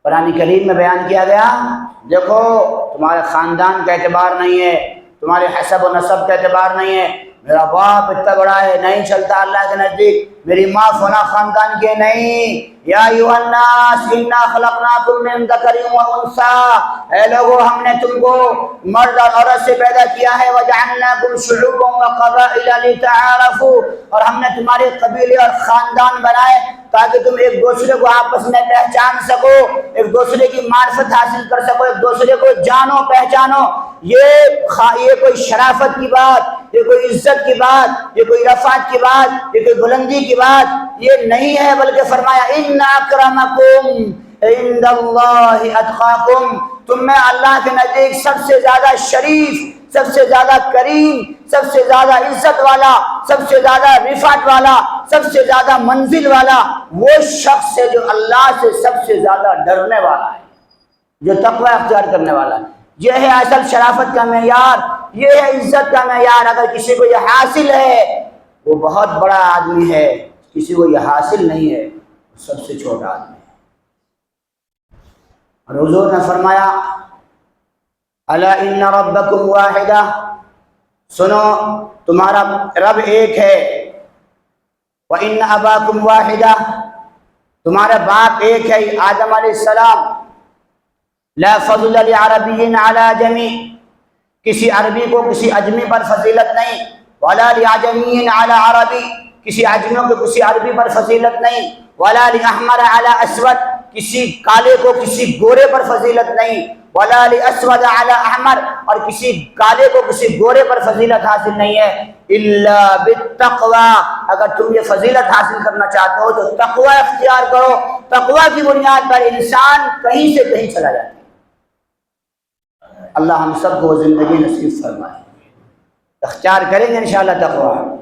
قرآن کریم میں بیان کیا گیا دیکھو تمہارے خاندان کا اعتبار نہیں ہے، تمہارے حسب و نسب کا اعتبار نہیں ہے، میرا باپ اتنا بڑا ہے نہیں چلتا اللہ کے نزدیک، میری ماں فلاں خاندان کے نہیں۔ یا ایھا الناس انا خلقناکم من ذکر و انثی، اے لوگو ہم نے تم کو مرد اور عورت سے پیدا کیا ہے، وجعلناکم شعوبا وقبائل لتعارفوا، اور ہم نے تمہارے قبیلے اور خاندان بنائے تاکہ تم ایک دوسرے کو آپس میں پہچان سکو، ایک دوسرے کی معرفت حاصل کر سکو، ایک دوسرے کو جانو پہچانو۔ یہ کوئی شرافت کی بات، یہ کوئی عزت کی بات، یہ کوئی رفعت کی بات، یہ کوئی بلندی کی بات یہ نہیں ہے، بلکہ فرمایا ان اکرمکم عند اللہ اتقاکم، تم میں اللہ کے نزدیک سب سے زیادہ شریف، سب سے زیادہ کریم، سب سے زیادہ عزت والا، سب سے زیادہ رفعت والا، سب سے زیادہ منزل والا وہ شخص ہے جو اللہ سے سب سے زیادہ ڈرنے والا ہے، جو تقوی اختیار کرنے والا ہے۔ یہ ہے اصل شرافت کا معیار، یہ ہے عزت کا معیار۔ اگر کسی کو یہ حاصل ہے وہ بہت بڑا آدمی ہے، کسی کو یہ حاصل نہیں ہے وہ سب سے چھوٹا آدمی ہے۔ اور حضور نے فرمایا الا ان ربکم واحدہ، سنو تمہارا رب ایک ہے، وان اباکم واحدہ، تمہارا باپ ایک ہے آدم علیہ السلام، لا فضل لعربی علی جمی، کسی عربی کو کسی اجمی پر فضیلت نہیں، ولا لعجمی علی عربی، کسی اجمیوں کو کسی عربی پر فضیلت نہیں، ولا لاحمر علی اسود، کسی کالے کو کسی گورے پر فضیلت نہیں، ولا لاسود علی احمر، اور کسی کالے کو کسی گورے پر فضیلت حاصل نہیں ہے، الا بالتقوی، اگر تم یہ فضیلت حاصل کرنا چاہتے ہو تو تقوی اختیار کرو۔ تقوی کی بنیاد پر انسان کہیں سے کہیں چلا جاتا ہے۔ اللہ ہم سب کو زندگی نصیب فرمائے، اختیار کریں گے انشاءاللہ تقوی۔